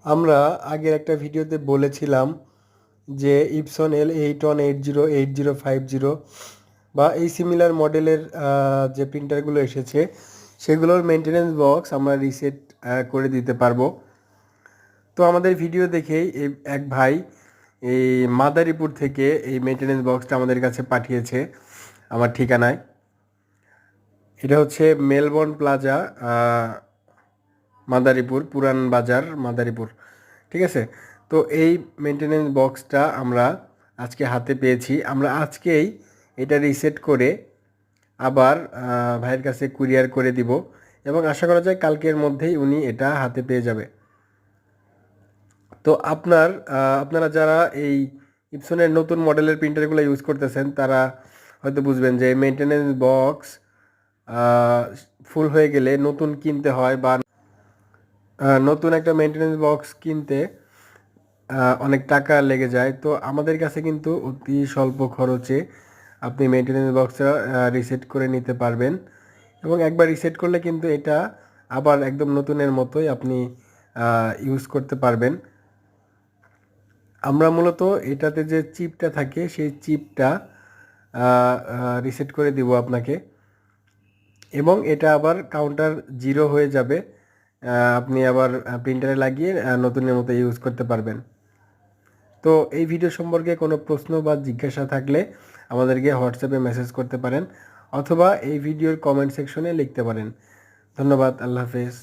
আমরা আগের একটা ভিডিওতে বলেছিলাম যে ইপসন L81808050 বা এই সিমিলার মডেলের যে প্রিন্টারগুলো এসেছে সেগুলোর মেনটেনেন্স বক্স আমরা রিসেট করে দিতে পারবো। তো আমাদের ভিডিও দেখেই এক ভাই এই মাদারীপুর থেকে এই মেনটেনেন্স বক্সটা আমাদের কাছে পাঠিয়েছে আমার ঠিকানায়। এটা হচ্ছে মেলবোর্ন প্লাজা, মাদারীপুর, পুরান বাজার, মাদারীপুর। ঠিক আছে। তো এই মেনটেনেন্স বক্সটা আমরা আজকে হাতে পেয়েছি। আমরা আজকেই এটা রিসেট করে আবার ভাইয়ের কাছে কুরিয়ার করে দিব এবং আশা করা যায় কালকের মধ্যেই উনি এটা হাতে পেয়ে যাবে। তো আপনারা যারা এই ইপসনের নতুন মডেলের প্রিন্টারগুলো ইউজ করতেছেন তারা হয়তো বুঝবেন যে মেনটেনেন্স বক্স ফুল হয়ে গেলে নতুন কিনতে হয়, বা নতুন একটা মেনটেনেন্স বক্স কিনতে অনেক টাকা লেগে যায়। তো আমাদের কাছে কিন্তু অতি স্বল্প খরচে আপনি মেনটেনেন্স বক্সটা রিসেট করে নিতে পারবেন এবং একবার রিসেট করলে কিন্তু এটা আবার একদম নতুনের মতোই আপনি ইউজ করতে পারবেন। আমরা মূলত এটাতে যে চিপটা থাকে সেই চিপটা রিসেট করে দিব আপনাকে এবং এটা আবার কাউন্টার জিরো হয়ে যাবে। আপনি আবার প্রিন্টারে লাগিয়ে নতুনের মতো ইউজ করতে পারবেন। তো এই ভিডিও সম্পর্কে কোনো প্রশ্ন বা জিজ্ঞাসা থাকলে আমাদেরকে হোয়াটসঅ্যাপে মেসেজ করতে পারেন অথবা এই ভিডিওর কমেন্ট সেকশনে লিখতে পারেন। ধন্যবাদ। আল্লাহ হাফেজ।